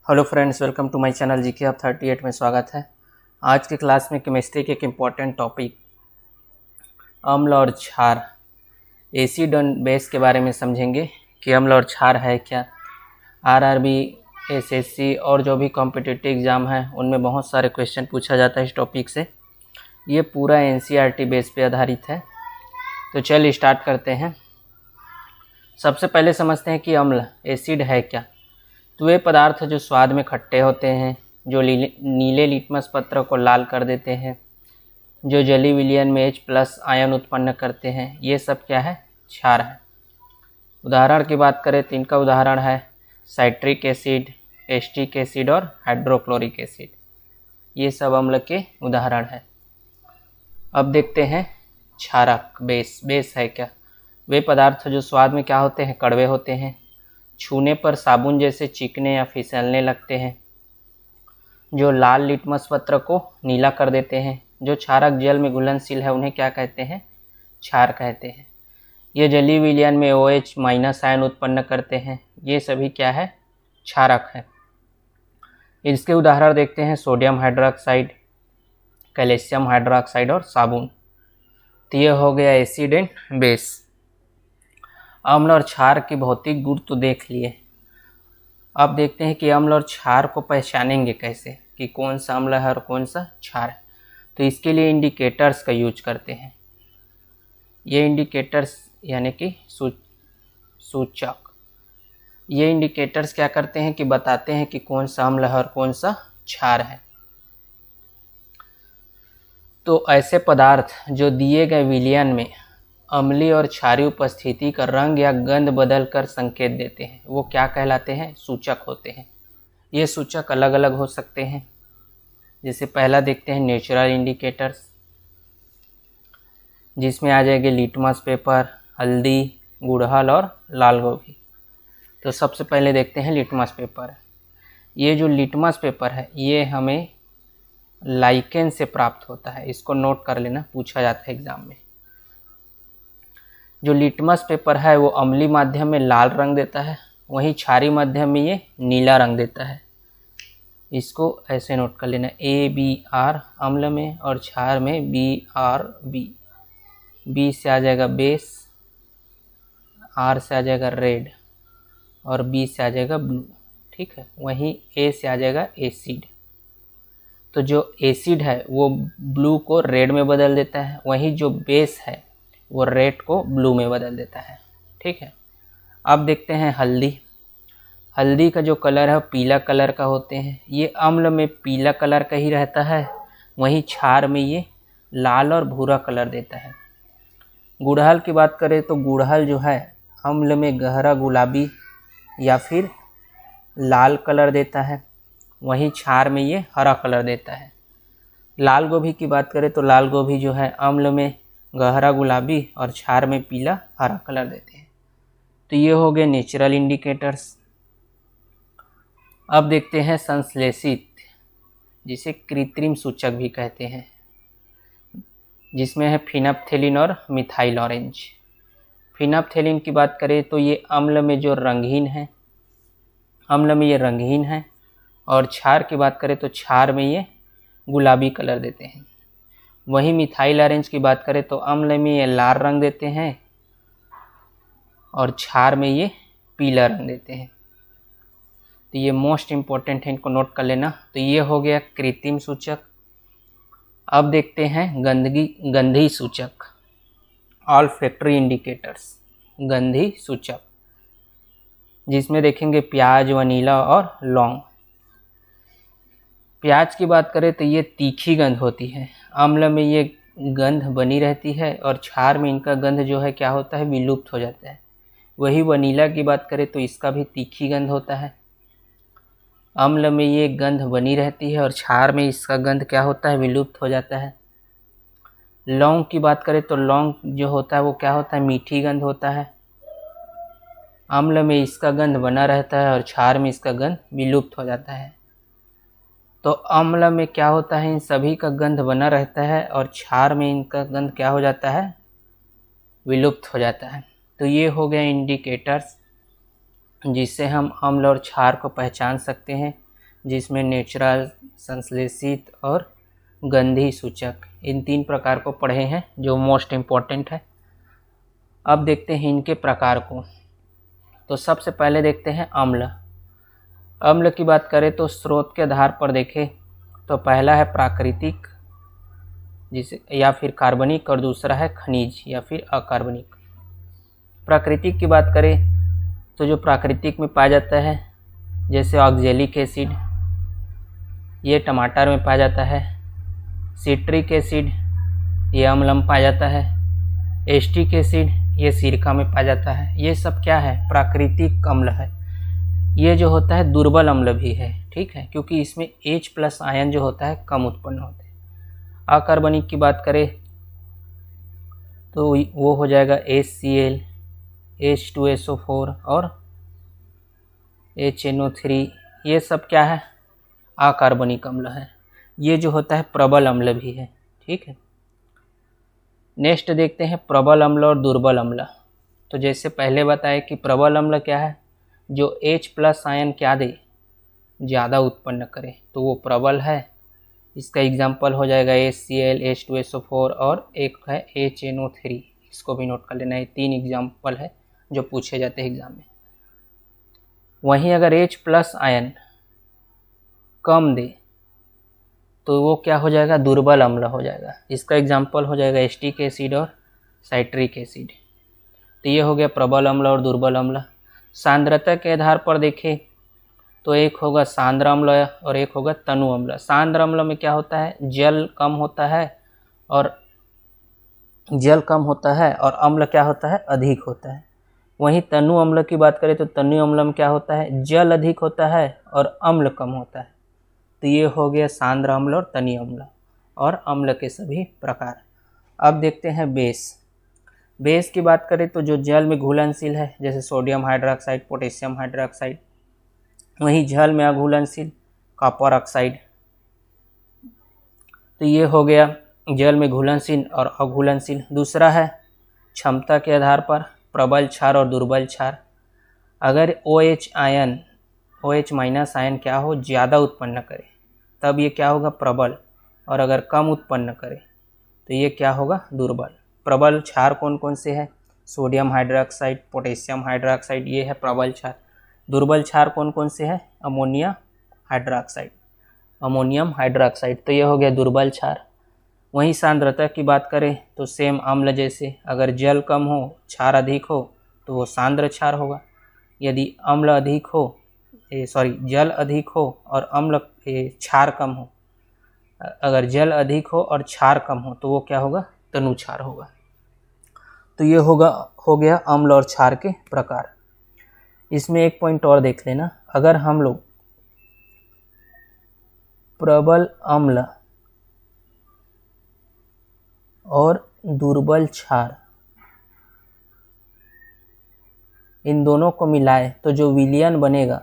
Hello friends, welcome to my channel GK अब 38 में स्वागत है। आज की क्लास में केमिस्ट्री के एक इम्पॉर्टेंट टॉपिक अम्ल और क्षार, एसिड और बेस के बारे में समझेंगे कि अम्ल और क्षार है क्या। आरआरबी, एसएससी और जो भी कॉम्पिटिटिव एग्ज़ाम है उनमें बहुत सारे क्वेश्चन पूछा जाता है इस टॉपिक से। ये पूरा एनसीईआरटी बेस पे आधारित है। तो चलिए स्टार्ट करते हैं। सबसे पहले समझते हैं कि अम्ल एसिड है क्या। तो वे पदार्थ जो स्वाद में खट्टे होते हैं, जो नीले लिटमस पत्र को लाल कर देते हैं, जो जली विलयन में H+ आयन उत्पन्न करते हैं, ये सब क्या है? क्षार है। उदाहरण की बात करें तो इनका उदाहरण है साइट्रिक एसिड, एस्टिक एसिड और हाइड्रोक्लोरिक एसिड। ये सब अम्ल के उदाहरण हैं। अब देखते हैं क्षारक, बेस है क्या। वे पदार्थ जो स्वाद में क्या होते हैं? कड़वे होते हैं, छूने पर साबुन जैसे चिकने या फिसलने लगते हैं, जो लाल लिटमस पत्र को नीला कर देते हैं, जो क्षारक जल में घुलनशील है उन्हें क्या कहते हैं? क्षार कहते हैं। ये जली विलयन में OH- आयन उत्पन्न करते हैं, ये सभी क्या है? क्षारक है। इसके उदाहरण देखते हैं सोडियम हाइड्रोक्साइड, कैल्शियम हाइड्रोक्साइड और साबुन। तो ये हो गया एसिड एंड बेस। अम्ल और क्षार की भौतिक गुण तो देख लिए। अब देखते हैं कि अम्ल और क्षार को पहचानेंगे कैसे, कि कौन सा अम्ल है और कौन सा क्षार है। तो इसके लिए इंडिकेटर्स का यूज करते हैं। ये इंडिकेटर्स यानी कि सूचक, ये इंडिकेटर्स क्या करते हैं कि बताते हैं कि कौन सा अम्ल है और कौन सा क्षार है। तो ऐसे पदार्थ जो दिए गए विलयन में अम्लीय और क्षारीय उपस्थिति का रंग या गंध बदल कर संकेत देते हैं, वो क्या कहलाते हैं? सूचक होते हैं। ये सूचक अलग अलग हो सकते हैं। जैसे पहला देखते हैं नेचुरल इंडिकेटर्स, जिसमें आ जाएंगे लिटमस पेपर, हल्दी, गुड़हल और लाल गोभी। तो सबसे पहले देखते हैं लिटमस पेपर। ये जो लिटमस पेपर है ये हमें लाइकेन से प्राप्त होता है, इसको नोट कर लेना, पूछा जाता है एग्जाम में। जो लिटमस पेपर है वो अम्लीय माध्यम में लाल रंग देता है, वहीं क्षारीय माध्यम में ये नीला रंग देता है। इसको ऐसे नोट कर लेना, ABR अम्ल में और क्षार में BRB। B से आ जाएगा बेस, R से आ जाएगा रेड और B से आ जाएगा ब्लू। ठीक है, वहीं A से आ जाएगा एसिड। तो जो एसिड है वो ब्लू को रेड में बदल देता है, वहीं जो बेस है वो रेड को ब्लू में बदल देता है। ठीक है। अब देखते हैं हल्दी। हल्दी का जो कलर है पीला कलर का होते हैं। ये अम्ल में पीला कलर का ही रहता है, वहीं क्षार में ये लाल और भूरा कलर देता है। गुड़हल की बात करें तो गुड़हल जो है अम्ल में गहरा गुलाबी या फिर लाल कलर देता है, वहीं क्षार में ये हरा कलर देता है। लाल गोभी की बात करें तो लाल गोभी जो है अम्ल में गहरा गुलाबी और क्षार में पीला हरा कलर देते हैं। तो ये हो गए नेचुरल इंडिकेटर्स। अब देखते हैं संश्लेषित, जिसे कृत्रिम सूचक भी कहते हैं, जिसमें है फिनप्थेलिन और मिथाइल ऑरेंज। फिनप्थेलिन की बात करें तो ये अम्ल में जो रंगहीन है, अम्ल में ये रंगहीन है, और क्षार की बात करें तो क्षार में ये गुलाबी कलर देते हैं। वहीं मिथाइल ऑरेंज की बात करें तो अम्ल में ये लाल रंग देते हैं और क्षार में ये पीला रंग देते हैं। तो ये मोस्ट इम्पोर्टेंट है, इनको नोट कर लेना। तो ये हो गया कृत्रिम सूचक। अब देखते हैं गंधी सूचक, ऑल्फैक्टरी इंडिकेटर्स, गंधी सूचक, जिसमें देखेंगे प्याज, वनीला और लौंग। प्याज की बात करें तो ये तीखी गंध होती है, अम्ल में ये गंध बनी रहती है और क्षार में इनका गंध जो है क्या होता है? विलुप्त हो जाता है। वही वनीला की बात करें तो इसका भी तीखी गंध होता है, अम्ल में ये गंध बनी रहती है और क्षार में इसका गंध क्या होता है? विलुप्त हो जाता है। लौंग की बात करें तो लौंग जो होता है वो क्या होता है? मीठी गंध होता है, अम्ल में इसका गंध बना रहता है और क्षार में इसका गंध विलुप्त हो जाता है। तो अम्ल में क्या होता है? इन सभी का गंध बना रहता है और क्षार में इनका गंध क्या हो जाता है? विलुप्त हो जाता है। तो ये हो गए इंडिकेटर्स जिससे हम अम्ल और क्षार को पहचान सकते हैं। जिसमें नेचुरल, संश्लेषित और गंधी सूचक, इन 3 प्रकार को पढ़े हैं जो मोस्ट इम्पॉर्टेंट है। अब देखते हैं इनके प्रकार को। तो सबसे पहले देखते हैं अम्ल। अम्ल की बात करें तो स्रोत के आधार पर देखें तो पहला है प्राकृतिक जिसे या फिर कार्बनिक, और दूसरा है खनिज या फिर अकार्बनिक। प्राकृतिक की बात करें तो जो प्राकृतिक में पाया जाता है जैसे ऑक्जेलिक एसिड, ये टमाटर में पाया जाता है। सिट्रिक एसिड, ये अम्ल में पाया जाता है। एस्टिक एसिड, ये सिरका में पाया जाता है। ये सब क्या है? प्राकृतिक अम्ल है। ये जो होता है दुर्बल अम्ल भी है, ठीक है, क्योंकि इसमें H+ आयन जो होता है कम उत्पन्न होते हैं। अकार्बनिक की बात करें तो वो हो जाएगा HCl, H2SO4 और HNO3, ये सब क्या है? अकार्बनिक अम्ल है। ये जो होता है प्रबल अम्ल भी है, ठीक है। नेक्स्ट देखते हैं प्रबल अम्ल और दुर्बल अम्ल। तो जैसे पहले बताया कि प्रबल अम्ल क्या है? जो H+ आयन क्या दे? ज़्यादा उत्पन्न करे, तो वो प्रबल है। इसका एग्जाम्पल हो जाएगा HCl, H2SO4 और एक है HNO3। इसको भी नोट कर लेना है। 3 एग्जाम्पल है जो पूछे जाते हैं एग्जाम में। वहीं अगर H+ आयन कम दे तो वो क्या हो जाएगा? दुर्बल अम्ल हो जाएगा। इसका एग्जाम्पल हो जाएगा एस्टिक एसिड और साइट्रिक एसिड। तो ये हो गया प्रबल अम्ल और दुर्बल अम्ल। सांद्रता के आधार पर देखें तो एक होगा सांद्र अम्ल और एक होगा तनु अम्ल। सांद्र अम्ल में क्या होता है? जल कम होता है और अम्ल क्या होता है? अधिक होता है। वहीं तनु अम्ल की बात करें तो तनु अम्ल में क्या होता है? जल अधिक होता है और अम्ल कम होता है। तो ये हो गया सांद्र अम्ल और तनु अम्ल और अम्ल के सभी प्रकार। अब देखते हैं बेस। बेस की बात करें तो जो जल में घुलनशील है जैसे सोडियम हाइड्रोक्साइड, पोटेशियम हाइड्रोक्साइड। वहीं जल में अघुलनशील कॉपर ऑक्साइड। तो ये हो गया जल में घुलनशील और अघुलनशील। दूसरा है क्षमता के आधार पर प्रबल क्षार और दुर्बल क्षार। अगर OH आयन, OH- आयन क्या हो? ज़्यादा उत्पन्न करे तब ये क्या होगा? प्रबल। और अगर कम उत्पन्न करे तो ये क्या होगा? दुर्बल। प्रबल क्षार कौन कौन से है? सोडियम हाइड्रोक्साइड, पोटेशियम हाइड्रोक्साइड, ये है प्रबल क्षार। दुर्बल क्षार कौन कौन से हैं? Ammonium hydroxide. तो ये हो गया दुर्बल क्षार। वहीं सांद्रता की बात करें तो सेम अम्ल जैसे, अगर जल कम हो क्षार अधिक हो तो वो सांद्र क्षार होगा। यदि जल अधिक हो और क्षार कम हो, अगर जल अधिक हो और क्षार कम हो तो वो क्या होगा? तनु क्षार होगा। तो ये हो गया अम्ल और क्षार के प्रकार। इसमें एक पॉइंट और देख लेना, अगर हम लोग प्रबल अम्ल और दुर्बल क्षार इन दोनों को मिलाए तो जो विलयन बनेगा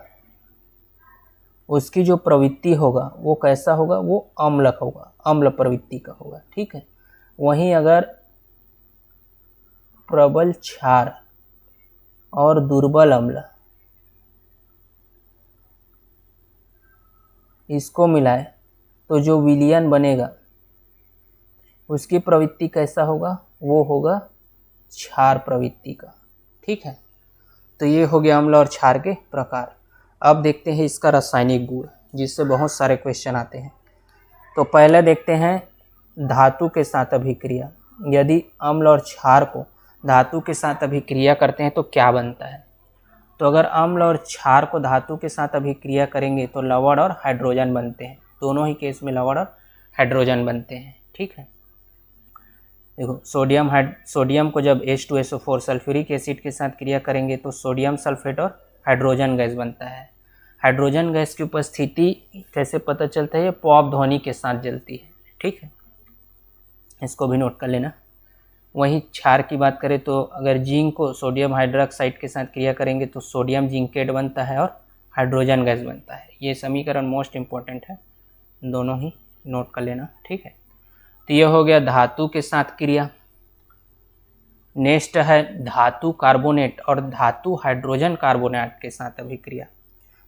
उसकी जो प्रवृत्ति होगा वो कैसा होगा? वो अम्लक होगा, अम्ल प्रवृत्ति का होगा, ठीक है। वहीं अगर प्रबल क्षार और दुर्बल अम्ल इसको मिलाए तो जो विलयन बनेगा उसकी प्रवृत्ति कैसा होगा? वो होगा क्षार प्रवृत्ति का, ठीक है। तो ये हो गया अम्ल और क्षार के प्रकार। अब देखते हैं इसका रासायनिक गुण, जिससे बहुत सारे क्वेश्चन आते हैं। तो पहले देखते हैं धातु के साथ अभिक्रिया। यदि अम्ल और क्षार को धातु के साथ अभिक्रिया करते हैं तो क्या बनता है? तो अगर अम्ल और क्षार को धातु के साथ अभिक्रिया करेंगे तो लवण और हाइड्रोजन बनते हैं। दोनों ही केस में लवण और हाइड्रोजन बनते हैं, ठीक है। देखो सोडियम को जब H2SO4 सल्फ्यूरिक एसिड के साथ क्रिया करेंगे तो सोडियम सल्फेट और हाइड्रोजन गैस बनता है। हाइड्रोजन गैस की उपस्थिति कैसे पता चलता है? ये पॉप ध्वनि के साथ जलती है, ठीक है, इसको भी नोट कर लेना। वहीं क्षार की बात करें तो अगर जिंक को सोडियम हाइड्रोक्साइड के साथ क्रिया करेंगे तो सोडियम जिंकेट बनता है और हाइड्रोजन गैस बनता है। ये समीकरण मोस्ट इम्पॉर्टेंट है, दोनों ही नोट कर लेना, ठीक है। तो यह हो गया धातु के साथ क्रिया। नेक्स्ट है धातु कार्बोनेट और धातु हाइड्रोजन कार्बोनेट के साथ अभिक्रिया।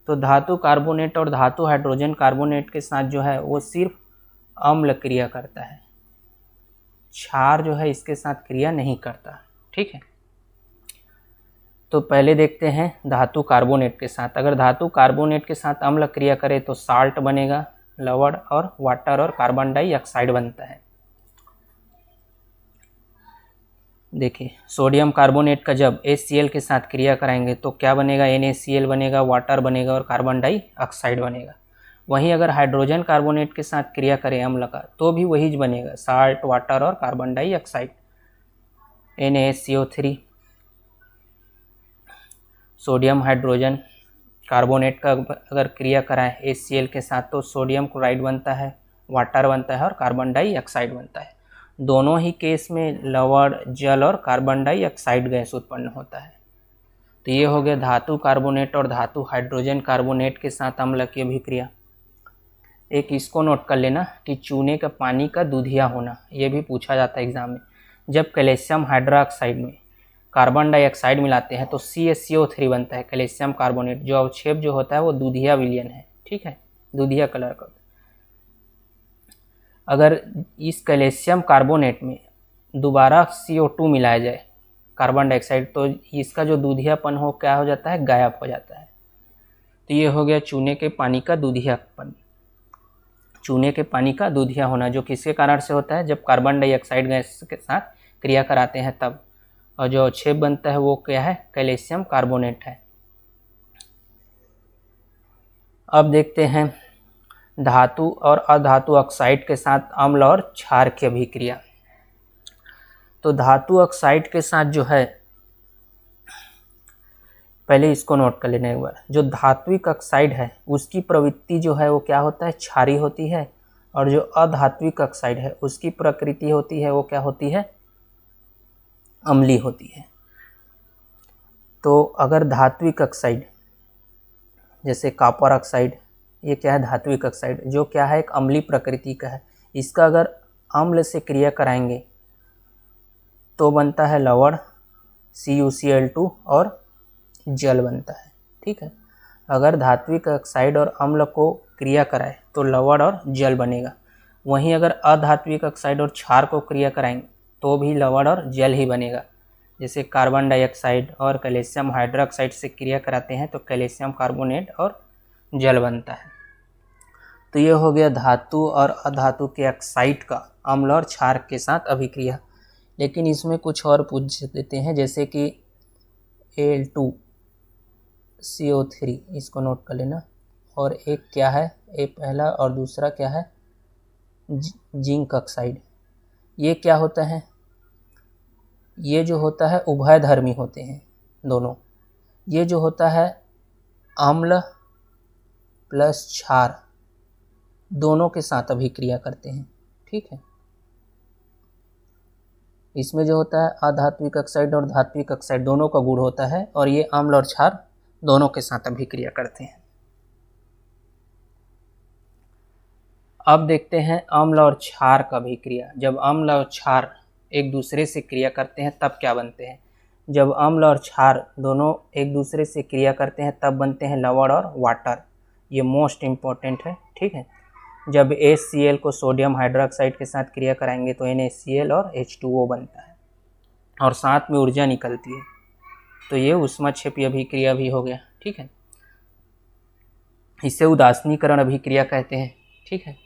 तो धातु कार्बोनेट और धातु हाइड्रोजन कार्बोनेट के साथ जो है वो सिर्फ अम्ल क्रिया करता है, क्षार जो है इसके साथ क्रिया नहीं करता। ठीक है, तो पहले देखते हैं धातु कार्बोनेट के साथ। अगर धातु कार्बोनेट के साथ अम्ल क्रिया करे तो साल्ट बनेगा, लवण और वाटर और कार्बन डाइऑक्साइड बनता है। देखिए सोडियम कार्बोनेट का जब HCl के साथ क्रिया कराएंगे तो क्या बनेगा, NaCl बनेगा, वाटर बनेगा और कार्बन डाइऑक्साइड बनेगा। वहीं अगर हाइड्रोजन कार्बोनेट के साथ क्रिया करें अम्ल का तो भी वही बनेगा, साल्ट, वाटर और carbon dioxide, NaCO3। Sodium hydrogen carbonate का अगर क्रिया कराएं HCl के साथ तो सोडियम क्लोराइड बनता है, वाटर बनता है और कार्बन डाइऑक्साइड बनता है। दोनों ही केस में लवण, जल और कार्बन डाइऑक्साइड गैस उत्पन्न होता है। तो ये हो गया धातु कार्बोनेट और धातु हाइड्रोजन कार्बोनेट के साथ अम्ल की अभिक्रिया। एक इसको नोट कर लेना कि चूने का पानी का दूधिया होना, ये भी पूछा जाता है एग्जाम में। जब कैल्शियम हाइड्रोक्साइड में कार्बन डाइऑक्साइड मिलाते हैं तो CaCO3 बनता है, कैल्शियम कार्बोनेट। जो अवक्षेप जो होता है वो दूधिया विलयन है। ठीक है, दूधिया कलर का। अगर इस कैल्शियम कार्बोनेट में दोबारा CO2 मिलाया जाए, कार्बन डाइऑक्साइड, तो इसका जो दूधियापन हो क्या हो जाता है, गायब हो जाता है। तो ये हो गया चूने के पानी का दूधियापन, चूने के पानी का दूधिया होना, जो किसके कारण से होता है, जब कार्बन डाइऑक्साइड गैस के साथ क्रिया कराते हैं तब। और जो अवक्षेप बनता है वो क्या है, कैल्शियम कार्बोनेट है। अब देखते हैं धातु और अधातु ऑक्साइड के साथ अम्ल और क्षार की अभिक्रिया। तो धातु ऑक्साइड के साथ जो है, पहले इसको नोट कर लेना एक बार। जो धात्विक ऑक्साइड है उसकी प्रवृत्ति जो है वो क्या होता है, क्षारी होती है। और जो अधात्विक ऑक्साइड है उसकी प्रकृति होती है वो क्या होती है, अम्लीय होती है। तो अगर धात्विक ऑक्साइड जैसे कॉपर ऑक्साइड, ये क्या है, धात्विक ऑक्साइड, जो क्या है एक अम्लीय प्रकृति का है। इसका अगर अम्ल से क्रिया कराएंगे तो बनता है लवण, CuCl2 और जल बनता है। ठीक है, अगर धात्विक ऑक्साइड और अम्ल को क्रिया कराए तो लवण और जल बनेगा। वहीं अगर अधात्विक ऑक्साइड और क्षार को क्रिया कराएंगे तो भी लवण और जल ही बनेगा। जैसे कार्बन डाइऑक्साइड और कैल्शियम हाइड्रोक्साइड से क्रिया कराते हैं तो कैल्शियम कार्बोनेट और जल बनता है। तो ये हो गया धातु और अधातु के ऑक्साइड का अम्ल और क्षार के साथ अभिक्रिया। लेकिन इसमें कुछ और पूछ देते हैं, जैसे कि Al2CO3, इसको नोट कर लेना। और एक क्या है, एक पहला और दूसरा क्या है, जिंक ऑक्साइड। ये क्या होता है, ये जो होता है उभयधर्मी होते हैं दोनों। ये जो होता है अम्ल प्लस क्षार दोनों के साथ अभिक्रिया करते हैं। ठीक है, इसमें जो होता है अधात्विक ऑक्साइड और धात्विक ऑक्साइड दोनों का गुण होता है और ये अम्ल और क्षार दोनों के साथ अभिक्रिया करते हैं। अब देखते हैं अम्ल और क्षार का अभिक्रिया। जब अम्ल और क्षार एक दूसरे से क्रिया करते हैं तब क्या बनते हैं। जब अम्ल और क्षार दोनों एक दूसरे से क्रिया करते हैं तब बनते हैं लवण और वाटर। ये मोस्ट इम्पॉर्टेंट है। ठीक है, जब HCl को सोडियम हाइड्रोक्साइड के साथ क्रिया कराएंगे तो NaCl और H2O बनता है और साथ में ऊर्जा निकलती है। तो ये ऊष्माक्षेपी अभिक्रिया भी हो गया। ठीक है, इसे उदासीनीकरण अभिक्रिया कहते हैं। ठीक है,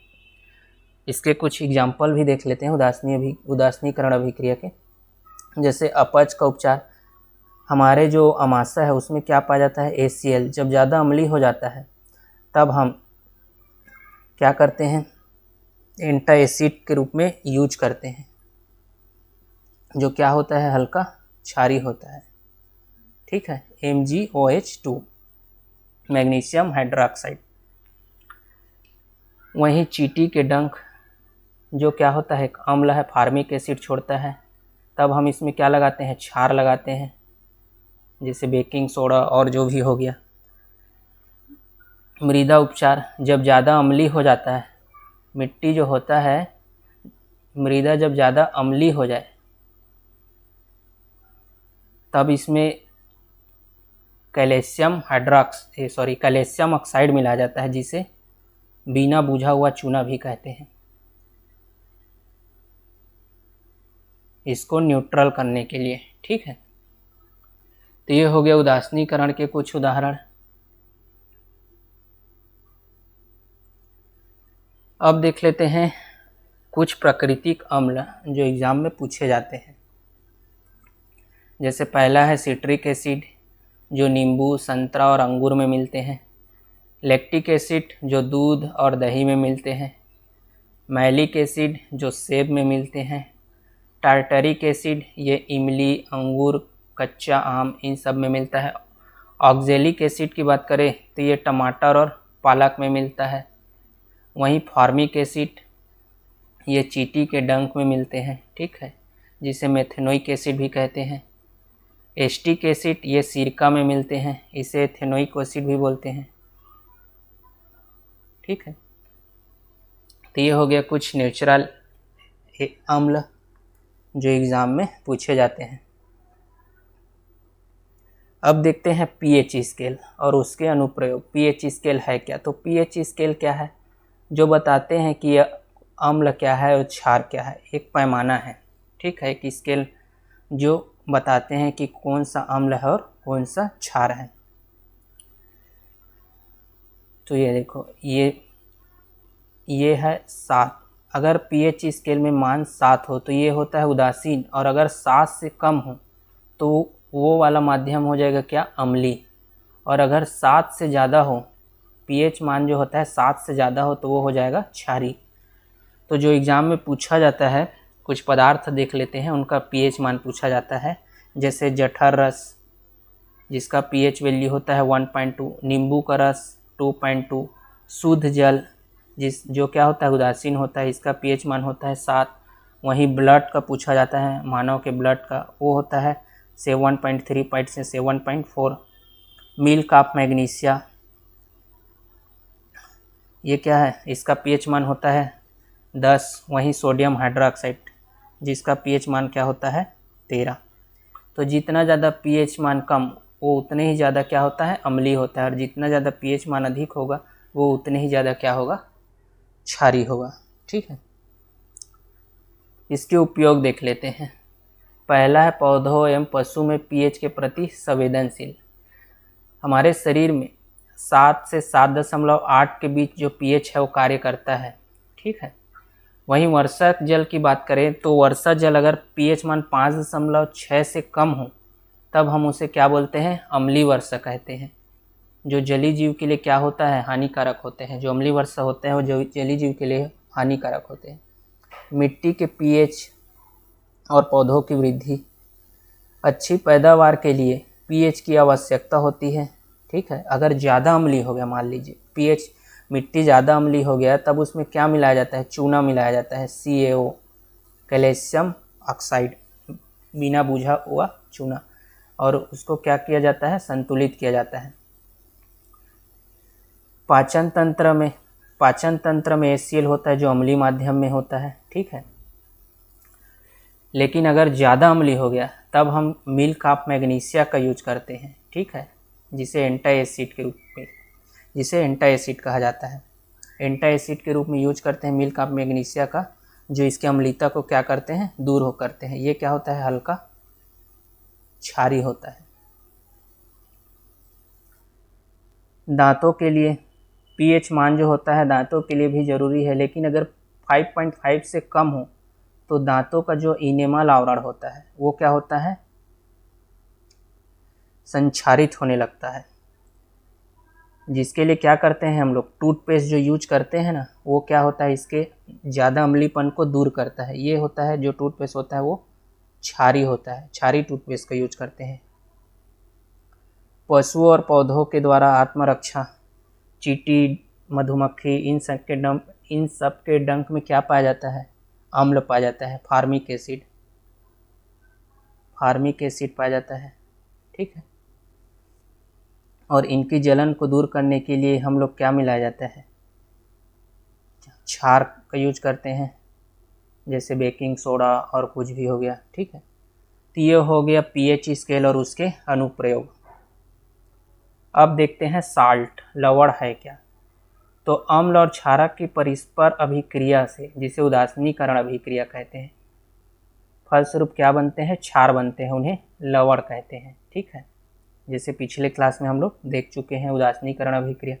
इसके कुछ एग्जाम्पल भी देख लेते हैं उदासीनीकरण अभिक्रिया के। जैसे अपच का उपचार, हमारे जो अमाशा है उसमें क्या पाया जाता है, HCl। जब ज़्यादा अम्लीय हो जाता है तब हम क्या करते हैं, एंटा एसिड के रूप में यूज करते हैं, जो क्या होता है, हल्का क्षारी होता है। ठीक है, MgOH2, मैग्नीशियम हाइड्रोक्साइड। वहीं चींटी के डंक जो क्या होता है, एक अम्ल है, फार्मिक एसिड छोड़ता है, तब हम इसमें क्या लगाते हैं, क्षार लगाते हैं, जैसे बेकिंग सोडा और जो भी हो गया। मृदा उपचार, जब ज़्यादा अम्लीय हो जाता है, मिट्टी जो होता है, मृदा जब ज़्यादा अम्लीय हो जाए तब इसमें कैल्शियम ऑक्साइड मिलाया जाता है, जिसे बिना बुझा हुआ चूना भी कहते हैं, इसको न्यूट्रल करने के लिए। ठीक है, तो ये हो गया उदासीनीकरण के कुछ उदाहरण। अब देख लेते हैं कुछ प्राकृतिक अम्ल जो एग्जाम में पूछे जाते हैं। जैसे पहला है सिट्रिक एसिड, जो नींबू, संतरा और अंगूर में मिलते हैं। लैक्टिक एसिड, जो दूध और दही में मिलते हैं। मैलिक एसिड, जो सेब में मिलते हैं। टार्टरिक एसिड, ये इमली, अंगूर, कच्चा आम, इन सब में मिलता है। ऑक्जेलिक एसिड की बात करें तो ये टमाटर और पालक में मिलता है। वहीं फॉर्मिक एसिड, ये चींटी के डंक में मिलते हैं। ठीक है, जिसे मेथेनोइक एसिड भी कहते हैं। एस्टिक एसिड, ये सिरका में मिलते हैं, इसे एथेनोइक एसिड भी बोलते हैं। ठीक है, तो ये हो गया कुछ नेचुरल अम्ल जो एग्ज़ाम में पूछे जाते हैं। अब देखते हैं पीएच स्केल और उसके अनुप्रयोग। पीएच स्केल है क्या? तो पीएच स्केल क्या है? जो बताते हैं कि यह अम्ल क्या है और क्षार क्या है। एक पैमाना है, ठीक है, एक स्केल जो बताते हैं कि कौन सा अम्ल है और कौन सा क्षार है। तो ये देखो, ये है 7। अगर पीएच स्केल में मान 7 हो तो ये होता है उदासीन, और अगर 7 से कम हो तो वो वाला माध्यम हो जाएगा क्या? अम्लीय। और अगर 7 से ज़्यादा हो, पीएच मान जो होता है 7 से ज़्यादा हो, तो वो हो जाएगा क्षारीय। तो जो एग्ज़ाम में पूछा जाता है, कुछ पदार्थ देख लेते हैं, उनका पीएच मान पूछा जाता है। जैसे जठर रस, जिसका पीएच वैल्यू होता है 1.2। नींबू का रस 2.2। शुद्ध जल, जो क्या होता है? उदासीन होता है, इसका पीएच मान होता है 7। वहीं ब्लड का पूछा जाता है, मानव के ब्लड का, वो होता है 7.3 से 7.4। मिल्क ऑफ मैग्नीशिया, ये क्या है? इसका पीएच मान होता है 10। वहीं सोडियम हाइड्रोक्साइड, जिसका पीएच मान क्या होता है? 13। तो जितना ज़्यादा पीएच मान कम, वो उतने ही ज़्यादा क्या होता है? अम्लीय होता है। और जितना ज़्यादा पीएच मान अधिक होगा, वो उतने ही ज़्यादा क्या होगा? क्षारीय होगा। ठीक है, इसके उपयोग देख लेते हैं। पहला है पौधों एवं पशु में पीएच के प्रति संवेदनशील। हमारे शरीर में 7 से 7.8 के बीच जो पीएच है वो कार्य करता है। ठीक है, वहीं वर्षा जल की बात करें तो वर्षा जल अगर पीएच मान 5.6 से कम हो, तब हम उसे क्या बोलते हैं? अम्लीय वर्षा कहते हैं। जो जलीय जीव के लिए क्या होता है? हानिकारक होते हैं। जो अम्लीय वर्षा होते हैं वो जलीय जीव के लिए हानिकारक होते हैं। मिट्टी के पीएच और पौधों की वृद्धि। अच्छी पैदावार के लिए पीएच की आवश्यकता होती है। ठीक है, अगर ज़्यादा अम्लीय हो गया, मान लीजिए पीएच मिट्टी ज़्यादा अम्लीय हो गया, तब उसमें क्या मिलाया जाता है? चूना मिलाया जाता है, CaO, कैल्शियम ऑक्साइड, बिना बुझा हुआ चूना, और उसको क्या किया जाता है? संतुलित किया जाता है। पाचन तंत्र में HCl होता है, जो अम्लीय माध्यम में होता है। ठीक है, लेकिन अगर ज़्यादा अम्लीय हो गया, तब हम मिल्क ऑफ मैग्नीशिया का यूज करते हैं। ठीक है, जिसे एंटाएसिड के रूप में, जिसे एंटाएसिड कहा जाता है। एंटाएसिड के रूप में यूज करते हैं मिल्क ऑफ मैग्नीशिया का, जो इसकी अम्लीयता को क्या करते हैं? दूर हो करते हैं। ये क्या होता है? हल्का क्षारीय होता है। दांतों के लिए पीएच मान जो होता है दांतों के लिए भी ज़रूरी है, लेकिन अगर 5.5 से कम हो तो दांतों का जो इनेमल आवरण होता है वो क्या होता है? संक्षारित होने लगता है। जिसके लिए क्या करते हैं हम लोग? टूथपेस्ट जो यूज करते हैं ना, वो क्या होता है? इसके ज़्यादा अम्लीपन को दूर करता है। ये होता है, जो टूथपेस्ट होता है वो क्षारीय होता है। क्षारीय टूथपेस्ट का यूज करते हैं। पशुओं और पौधों के द्वारा आत्मरक्षा, चींटी, मधुमक्खी, इन सब के डंक में क्या पाया जाता है? अम्ल पाया जाता है, फार्मिक एसिड पाया जाता है। ठीक है, और इनकी जलन को दूर करने के लिए हम लोग क्या मिलाया जाता है? क्षार का यूज करते हैं, जैसे बेकिंग सोडा और कुछ भी हो गया। ठीक है, तो ये हो गया पीएच स्केल और उसके अनुप्रयोग। अब देखते हैं साल्ट, लवण है क्या। तो अम्ल और क्षारक की परस्पर अभिक्रिया से, जिसे उदासीनीकरण अभिक्रिया कहते हैं, फलस्वरूप क्या बनते हैं, क्षार बनते हैं, उन्हें लवण कहते हैं। ठीक है, जैसे पिछले क्लास में हम लोग देख चुके हैं उदासीनीकरण अभिक्रिया।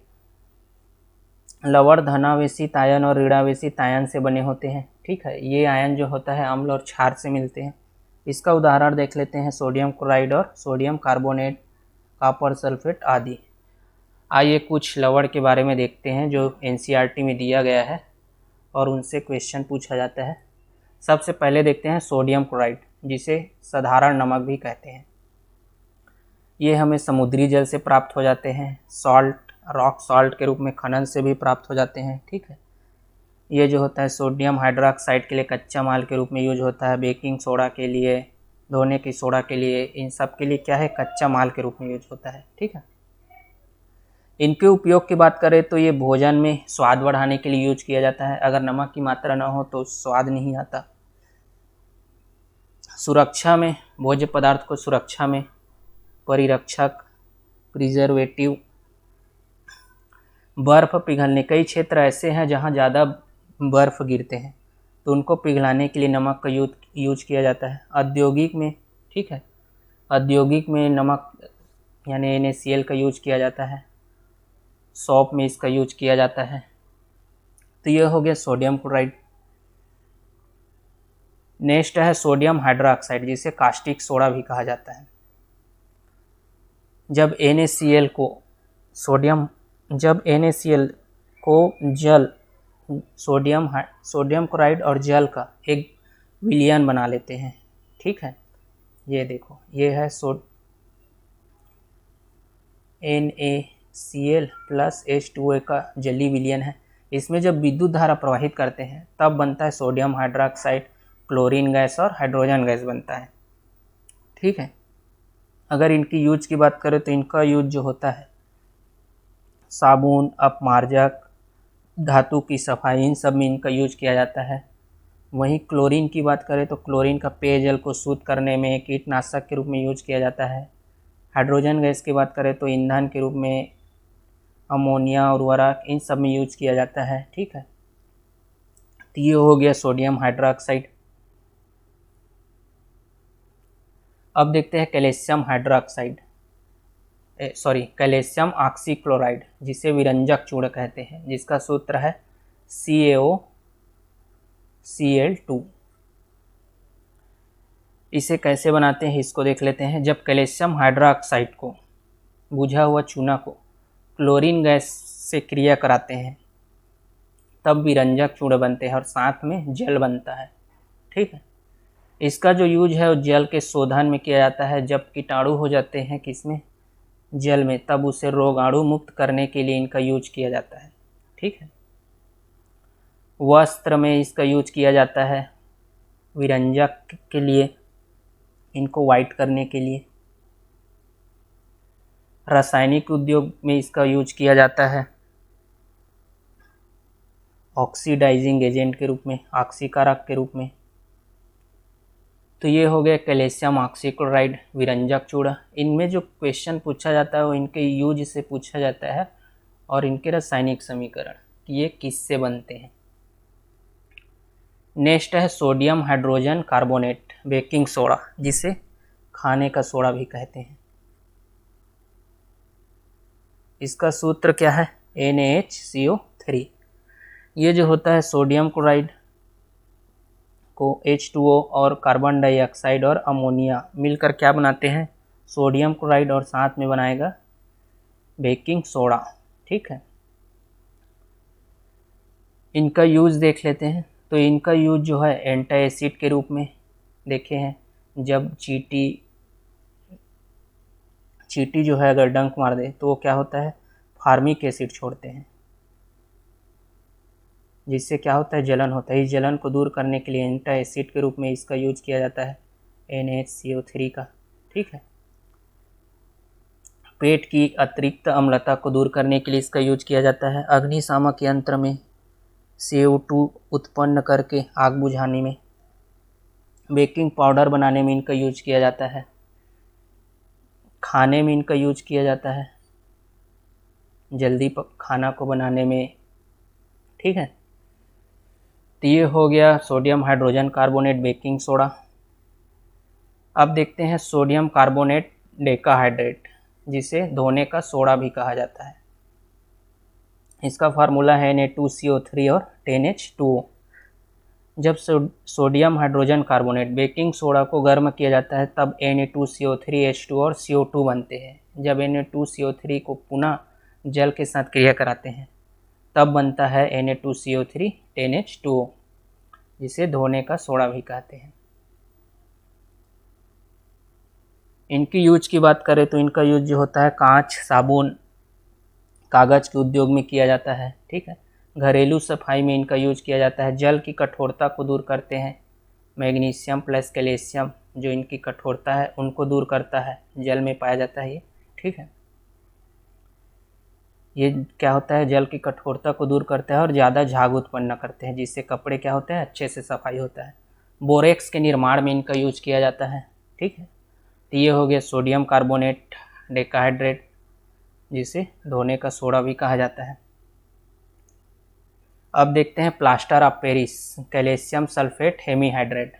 लवण धनावेशित आयन और ऋणावेशित आयन से बने होते हैं। ठीक है, ये आयन जो होता है अम्ल और क्षार से मिलते हैं। इसका उदाहरण देख लेते हैं, सोडियम क्लोराइड और सोडियम कार्बोनेट, कॉपर सल्फेट आदि। आइए कुछ लवण के बारे में देखते हैं जो एनसीईआरटी में दिया गया है और उनसे क्वेश्चन पूछा जाता है। सबसे पहले देखते हैं सोडियम क्लोराइड, जिसे साधारण नमक भी कहते हैं। ये हमें समुद्री जल से प्राप्त हो जाते हैं, सॉल्ट, रॉक सॉल्ट के रूप में खनन से भी प्राप्त हो जाते हैं। ठीक है, ये जो होता है सोडियम हाइड्रोक्साइड के लिए कच्चा माल के रूप में यूज होता है, बेकिंग सोडा के लिए, धोने की सोडा के लिए, इन सब के लिए क्या है, कच्चा माल के रूप में यूज होता है। ठीक है, इनके उपयोग की बात करें तो ये भोजन में स्वाद बढ़ाने के लिए यूज किया जाता है। अगर नमक की मात्रा न हो तो स्वाद नहीं आता। सुरक्षा में, भोज्य पदार्थ को सुरक्षा में, परिरक्षक, प्रिजर्वेटिव, बर्फ पिघलने, कई क्षेत्र ऐसे हैं जहाँ ज़्यादा बर्फ गिरते हैं तो उनको पिघलाने के लिए नमक का यूज किया जाता है। औद्योगिक में, ठीक है, औद्योगिक में नमक यानी NaCl का यूज किया जाता है। सॉप में इसका यूज किया जाता है। तो यह हो गया सोडियम क्लोराइड। नेक्स्ट है सोडियम हाइड्रोक्साइड, जिसे कास्टिक सोडा भी कहा जाता है। जब NaCl को जल, सोडियम क्लोराइड और जल का एक विलयन बना लेते हैं। ठीक है, ये देखो, ये है NaCl प्लस H2O का जलीय विलयन है। इसमें जब विद्युत धारा प्रवाहित करते हैं तब बनता है सोडियम हाइड्रोक्साइड, क्लोरीन गैस और हाइड्रोजन गैस बनता है। ठीक है, अगर इनकी यूज की बात करें तो इनका यूज जो होता है साबुन, अपमार्जक, धातु की सफाई, इन सब में इनका यूज किया जाता है। वहीं क्लोरीन की बात करें तो क्लोरीन का पेयजल को शुद्ध करने में, कीटनाशक के रूप में यूज किया जाता है। हाइड्रोजन गैस की बात करें तो ईंधन के रूप में, अमोनिया, उर्वरक, इन सब में यूज किया जाता है। ठीक है, तो ये हो गया सोडियम हाइड्रोक्साइड। अब देखते हैं कैल्शियम हाइड्रोक्साइड, कैल्शियम ऑक्सीक्लोराइड, जिसे विरंजक चूर्ण कहते हैं, जिसका सूत्र है CaOCl2। इसे कैसे बनाते हैं इसको देख लेते हैं। जब कैल्शियम हाइड्रोक्साइड को, बुझा हुआ चूना को क्लोरीन गैस से क्रिया कराते हैं तब विरंजक चूर्ण बनते हैं और साथ में जल बनता है। ठीक है, इसका जो यूज है वो जल के शोधन में किया जाता है। जब कीटाणु हो जाते हैं किसमें, जल में, तब उसे रोगाणु मुक्त करने के लिए इनका यूज किया जाता है। ठीक है, वस्त्र में इसका यूज किया जाता है विरंजक के लिए, इनको वाइट करने के लिए। रासायनिक उद्योग में इसका यूज किया जाता है ऑक्सीडाइजिंग एजेंट के रूप में, ऑक्सीकारक के रूप में। तो ये हो गया कैल्शियम ऑक्सीक्लोराइड, विरंजक चूड़ा। इनमें जो क्वेश्चन पूछा जाता है वो इनके यूज से पूछा जाता है और इनके रासायनिक समीकरण कि ये किससे बनते हैं। नेक्स्ट है sodium hydrogen carbonate, baking soda, जिसे खाने का सोडा भी कहते हैं। इसका सूत्र क्या है, NaHCO3। ये जो होता है सोडियम क्लोराइड को H2O और कार्बन डाइऑक्साइड और अमोनिया मिलकर क्या बनाते हैं, सोडियम क्लोराइड, और साथ में बनाएगा बेकिंग सोडा। ठीक है, इनका यूज देख लेते हैं। तो इनका यूज जो है एंटी एसिड के रूप में देखे हैं। जब चींटी जो है अगर डंक मार दे तो वो क्या होता है, फार्मिक एसिड छोड़ते हैं, जिससे क्या होता है, जलन होता है। इस जलन को दूर करने के लिए एंटी एसिड के रूप में इसका यूज किया जाता है NaCO3 का। ठीक है, पेट की अतिरिक्त अम्लता को दूर करने के लिए इसका यूज किया जाता है। अग्निशामक यंत्र में CO2 उत्पन्न करके आग बुझाने में, बेकिंग पाउडर बनाने में इनका यूज किया जाता है, खाने में इनका यूज किया जाता है। जल्दी खाना को बनाने में, ठीक है। तो ये हो गया sodium hydrogen carbonate baking soda. अब देखते हैं सोडियम कार्बोनेट डेकाहाइड्रेट, जिसे धोने का सोडा भी कहा जाता है। इसका फार्मूला है Na2CO3 और 10H2O। जब sodium hydrogen carbonate baking soda को गर्म किया जाता है तब Na2CO3 H2 और CO2 बनते हैं। जब Na2CO3 को पुनः जल के साथ क्रिया कराते हैं तब बनता है Na2CO3 10H2O, जिसे धोने का सोडा भी कहते हैं। इनकी यूज की बात करें तो इनका यूज जो होता है कांच, साबुन, कागज़ के उद्योग में किया जाता है, ठीक है। घरेलू सफाई में इनका यूज किया जाता है। जल की कठोरता को दूर करते हैं। मैग्नीशियम प्लस कैल्शियम जो इनकी कठोरता है उनको दूर करता है, जल में पाया जाता है ये, ठीक है। ये क्या होता है, जल की कठोरता को दूर करता है और ज़्यादा झाग उत्पन्न करते हैं, जिससे कपड़े क्या होते हैं, अच्छे से सफाई होता है। बोरेक्स के निर्माण में इनका यूज किया जाता है, ठीक है। तो ये हो गया सोडियम कार्बोनेट डेकाहाइड्रेट, जिसे धोने का सोडा भी कहा जाता है। अब देखते हैं plaster of Paris calcium sulphate hemihydrate,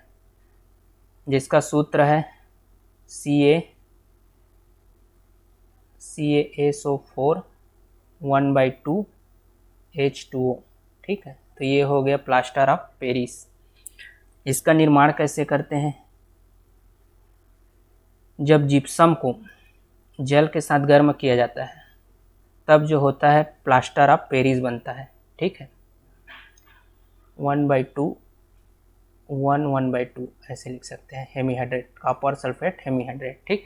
जिसका सूत्र है CaSO4 1/2 H2O, ठीक है। तो ये हो गया प्लास्टर ऑफ पेरिस। इसका निर्माण कैसे करते हैं, जब जिप्सम को जल के साथ गर्म किया जाता है तब जो होता है प्लास्टर ऑफ पेरिस बनता है, ठीक है। 1/2 ऐसे लिख सकते हैं, हेमीहाइड्रेट, कॉपर सल्फेट हेमीहाइड्रेट, ठीक।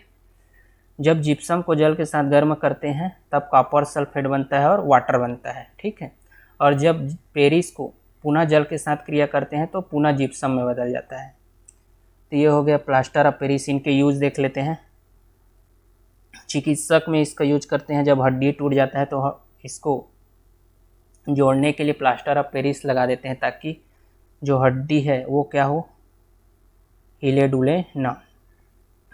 जब जिप्सम को जल के साथ गर्म करते हैं तब कॉपर सल्फेट बनता है और वाटर बनता है, ठीक है। और जब पेरिस को पुनः जल के साथ क्रिया करते हैं तो पुनः जिप्सम में बदल जाता है। तो ये हो गया प्लास्टर ऑफ पेरिस। इनके यूज देख लेते हैं। चिकित्सक में इसका यूज करते हैं, जब हड्डी टूट जाता है तो इसको जोड़ने के लिए प्लास्टर ऑफ पेरिस लगा देते हैं, ताकि जो हड्डी है वो क्या हो, हिले डुले ना।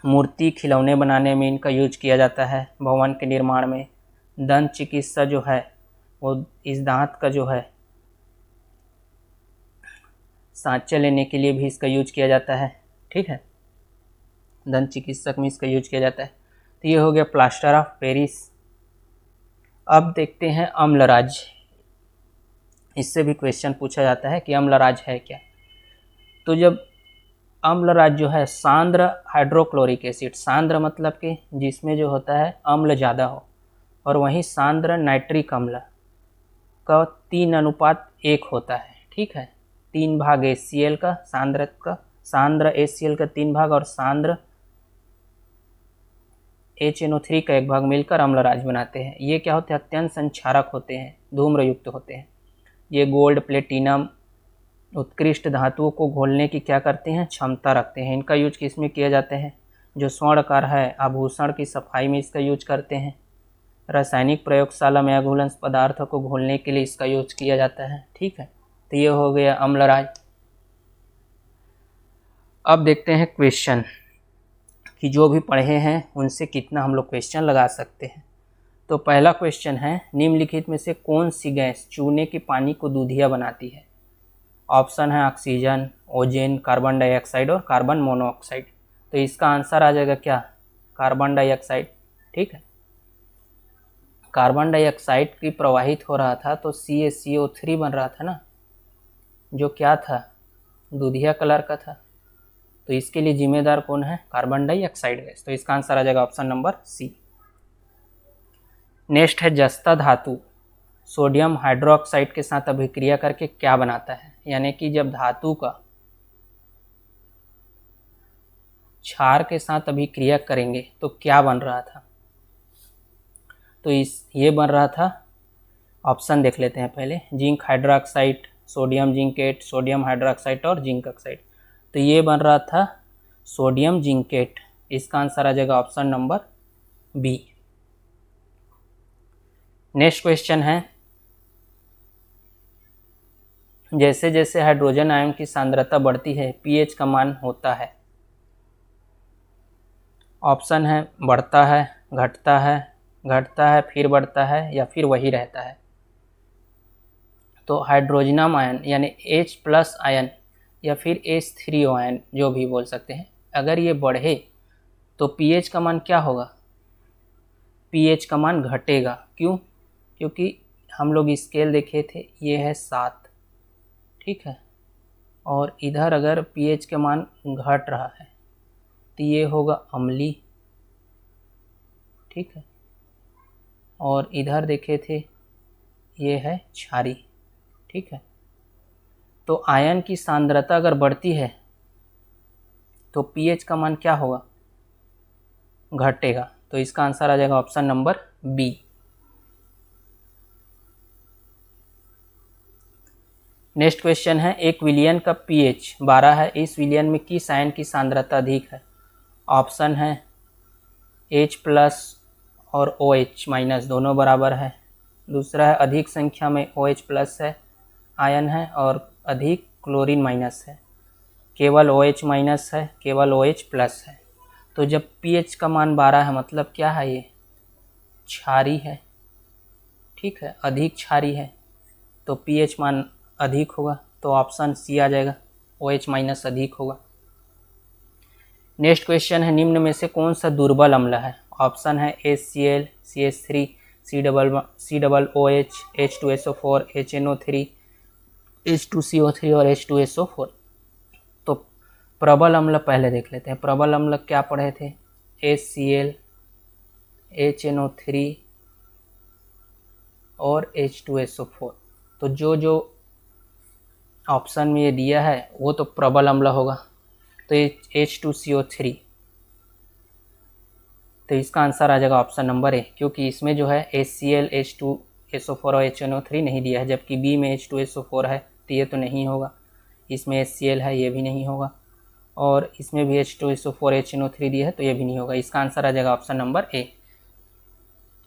मूर्ति, खिलौने बनाने में इनका यूज किया जाता है। भवन के निर्माण में। दंत चिकित्सा जो है वो इस दांत का जो है सांचे लेने के लिए भी इसका यूज किया जाता है, ठीक है। दंत चिकित्सक में इसका यूज किया जाता है। तो ये हो गया प्लास्टर ऑफ पेरिस। अब देखते हैं अम्लराज। इससे भी क्वेश्चन पूछा जाता है कि अम्लराज है क्या। तो जब अम्लराज जो है सांद्र हाइड्रोक्लोरिक एसिड, सांद्र मतलब कि जिसमें जो होता है अम्ल ज़्यादा हो, और वहीं सांद्र नाइट्रिक अम्ल का 3:1 होता है, ठीक है। 3 भाग HCl का, सांद्र HCl का 3 भाग और सांद्र HNO3 का 1 भाग मिलकर अम्लराज बनाते हैं। ये क्या होते हैं, अत्यंत संक्षारक होते हैं, धूम्रयुक्त होते हैं। ये गोल्ड, प्लेटिनम, उत्कृष्ट धातुओं को घोलने की क्या करते हैं, क्षमता रखते हैं। इनका यूज किस में किया जाते हैं, जो स्वर्णकार है आभूषण की सफाई में इसका यूज करते हैं। रासायनिक प्रयोगशाला में अघुलनशील पदार्थों को घोलने के लिए इसका यूज किया जाता है, ठीक है। तो ये हो गया अम्लराज। अब देखते हैं क्वेश्चन कि जो भी पढ़े हैं उनसे कितना हम लोग क्वेश्चन लगा सकते हैं। तो पहला क्वेश्चन है, निम्नलिखित में से कौन सी गैस चूने के पानी को दूधिया बनाती है। ऑप्शन है ऑक्सीजन, ओजोन, कार्बन डाइऑक्साइड और कार्बन मोनोऑक्साइड। तो इसका आंसर आ जाएगा क्या, कार्बन डाइऑक्साइड, ठीक है। कार्बन डाइऑक्साइड की प्रवाहित हो रहा था तो CaCO3 बन रहा था ना, जो क्या था, दूधिया कलर का था। तो इसके लिए जिम्मेदार कौन है, कार्बन डाइऑक्साइड गैस। तो इसका आंसर आ जाएगा ऑप्शन नंबर सी। नेक्स्ट है जस्ता धातु सोडियम हाइड्रोक्साइड के साथ अभिक्रिया करके क्या बनाता है, यानी कि जब धातु का क्षार के साथ अभिक्रिया करेंगे तो क्या बन रहा था। तो ये बन रहा था, ऑप्शन देख लेते हैं पहले, zinc hydroxide, sodium zincate, sodium hydroxide और जिंक ऑक्साइड। तो ये बन रहा था सोडियम जिंकेट। इसका आंसर आ जाएगा option number B. Next question है, जैसे जैसे हाइड्रोजन आयन की सांद्रता बढ़ती है pH का मान होता है। ऑप्शन है बढ़ता है, घटता है, घटता है फिर बढ़ता है या फिर वही रहता है। तो हाइड्रोजनम आयन यानी H+ आयन या फिर H3O आयन जो भी बोल सकते हैं, अगर ये बढ़े तो pH का मान क्या होगा? pH का मान घटेगा। क्यों? क्योंकि हम लोग स्केल देखे थे, ये है 7, ठीक है, और इधर अगर pH का मान घट रहा है तो ये होगा अम्लीय, ठीक है, और इधर देखे थे ये है क्षारीय, ठीक है। तो आयन की सांद्रता अगर बढ़ती है तो pH का मान क्या होगा? घटेगा। तो इसका आंसर आ जाएगा option number B. Next question है, एक विलयन का pH 12 है, इस विलयन में किस आयन की सांद्रता अधिक है? ऑप्शन है H+ और OH- दोनों बराबर है। दूसरा है अधिक संख्या में OH+ है आयन है और अधिक क्लोरीन माइनस है। केवल OH- है, केवल OH+ है। तो जब pH का मान 12 है मतलब क्या है? ये क्षारीय है, ठीक है, अधिक क्षारीय है, तो pH मान अधिक होगा। तो ऑप्शन सी आ जाएगा, OH- अधिक होगा। नेक्स्ट क्वेश्चन है, निम्न में से कौन सा दुर्बल अम्ल है? ऑप्शन है HCl, CH3, COOH, H2SO4, HNO3, H2CO3 और H2SO4। तो प्रबल अम्ल पहले देख लेते हैं। प्रबल अम्ल क्या पढ़े थे? HCl, HNO3 और H2SO4। तो जो जो ऑप्शन में ये दिया है वो तो प्रबल अम्ल होगा। तो H2CO3, तो इसका आंसर आ जाएगा ऑप्शन नंबर ए, क्योंकि इसमें जो है HCl, H2SO4 और HNO3 नहीं दिया है, जबकि बी में H2SO4 है, तो ये तो नहीं होगा। इसमें HCl है, ये भी नहीं होगा, और इसमें भी H2SO4 HNO3 दिया है, तो ये भी नहीं होगा। इसका आंसर आ जाएगा ऑप्शन नंबर ए,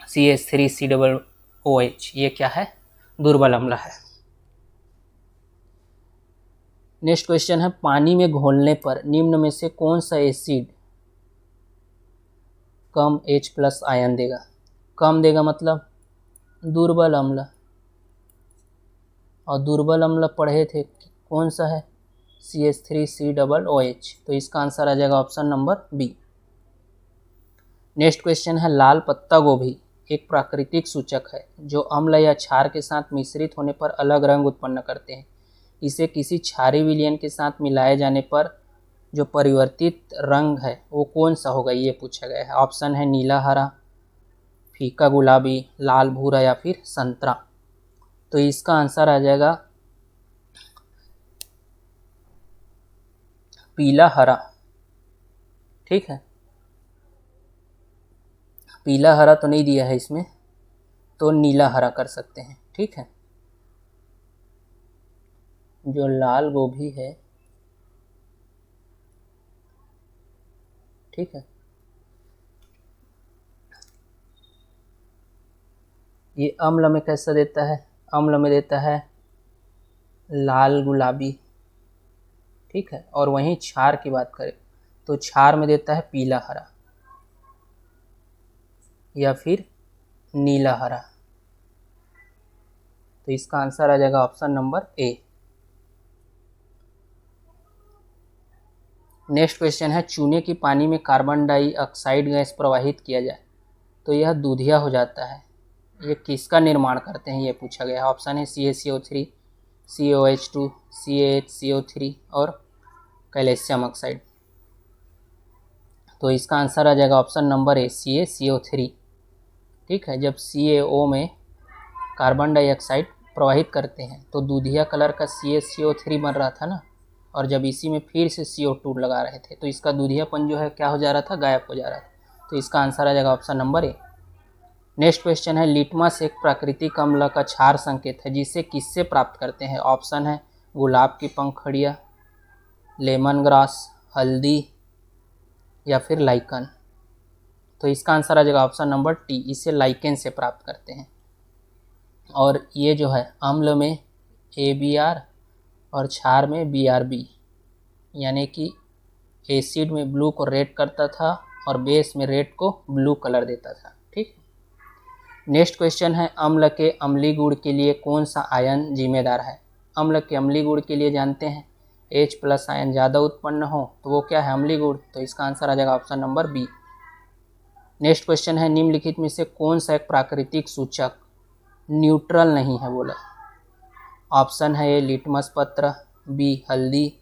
CH3COOH। ये क्या है? दुर्बल अम्ल है। नेक्स्ट क्वेश्चन है, पानी में घोलने पर निम्न में से कौन सा एसिड कम H+ आयन देगा? कम देगा मतलब दुर्बल अम्ल, और दुर्बल अम्ल पढ़े थे कौन सा है? CH3COOH। तो इसका आंसर आ जाएगा option number B. Next question है, लाल पत्ता गोभी एक प्राकृतिक सूचक है जो अम्ल या क्षार के साथ मिश्रित होने पर अलग रंग उत्पन्न करते हैं। इसे किसी क्षारीय विलयन के साथ मिलाए जाने पर जो परिवर्तित रंग है वो कौन सा होगा, ये पूछा गया है। ऑप्शन है नीला हरा, फीका गुलाबी, लाल भूरा या फिर संतरा। तो इसका आंसर आ जाएगा पीला हरा, ठीक है। पीला हरा तो नहीं दिया है इसमें, तो नीला हरा कर सकते हैं, ठीक है। जो लाल गोभी है, ठीक है, ये अम्ल में कैसा देता है? अम्ल में देता है लाल गुलाबी, ठीक है, और वहीं क्षार की बात करें तो क्षार में देता है पीला हरा या फिर नीला हरा। तो इसका आंसर आ जाएगा option number A. Next question है, चूने की पानी में कार्बन डाइऑक्साइड गैस प्रवाहित किया जाए तो यह दूधिया हो जाता है, ये किसका निर्माण करते हैं, ये पूछा गया है। ऑप्शन है CaCO3, COH2, CaHCO3 और कैल्शियम ऑक्साइड। तो इसका आंसर आ जाएगा ऑप्शन नंबर ए, CaCO3, ठीक है। जब CaO में कार्बन डाइऑक्साइड प्रवाहित करते हैं तो दूधिया कलर का CaCO3 बन रहा था ना, और जब इसी में फिर से CO2 लगा रहे थे तो इसका दूधियापन जो है क्या हो जा रहा था? गायब हो जा रहा था। तो इसका आंसर आ जाएगा option number A. Next question है, लिटमस एक प्राकृतिक अम्ल का क्षार संकेत है जिसे किससे प्राप्त करते हैं? ऑप्शन है गुलाब की पंखुड़ियाँ, लेमन ग्रास, हल्दी या फिर लाइकन। तो इसका आंसर आ जाएगा ऑप्शन नंबर टी, इसे लाइकेन से प्राप्त करते हैं। और ये जो है अम्ल में ABR और क्षार में BRB, यानी कि एसिड में ब्लू को रेड करता था और बेस में रेड को ब्लू कलर देता था, ठीक। नेक्स्ट क्वेश्चन है अम्ल के अम्लीय गुण के लिए कौन सा आयन जिम्मेदार है। अम्ल के अम्लीय गुण के लिए जानते हैं H+ आयन ज़्यादा उत्पन्न हो तो वो क्या है, अम्लीय गुण। तो इसका आंसर आ जाएगा option number B. Next question है निम्नलिखित में से कौन सा एक प्राकृतिक सूचक न्यूट्रल नहीं है बोला। ऑप्शन है ए लिटमस पत्र, बी हल्दी,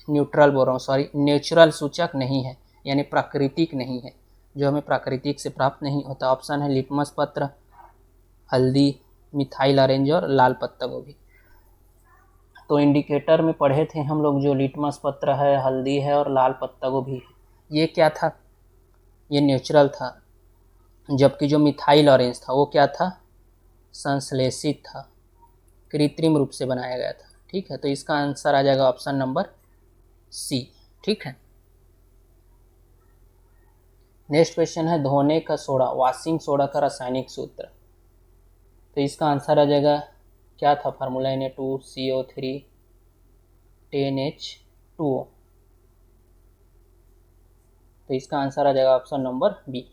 न्यूट्रल बोल रहा हूँ सॉरी, नेचुरल सूचक नहीं है यानी प्राकृतिक नहीं है, जो हमें प्राकृतिक से प्राप्त नहीं होता। ऑप्शन है लिटमस पत्र, हल्दी, मिथाइल ऑरेंज और लाल पत्ता गोभी। तो इंडिकेटर में पढ़े थे हम लोग जो लिटमस पत्र है, हल्दी है और लाल पत्ता गोभी है, ये क्या था, ये नेचुरल था। जबकि जो मिथाइल ऑरेंज था वो क्या था, संश्लेषित था, कृत्रिम रूप से बनाया गया था। ठीक है, तो इसका आंसर आ जाएगा ऑप्शन नंबर सी। ठीक है। नेक्स्ट क्वेश्चन है धोने का सोडा, वॉशिंग सोडा का रासायनिक सूत्र। तो इसका आंसर आ जाएगा, क्या था फार्मूला, Na2CO3 10H2O। तो इसका आंसर आ जाएगा option number B.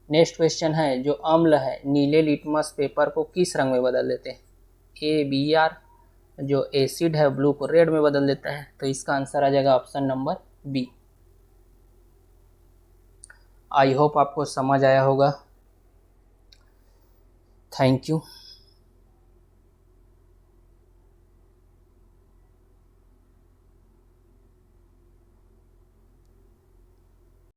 Next question है जो अम्ल है नीले लिटमस पेपर को किस रंग में बदल देते हैं, ABR। जो एसिड है ब्लू को रेड में बदल देता है। तो इसका आंसर आ जाएगा option number B. I hope आपको समझ आया होगा। Thank you.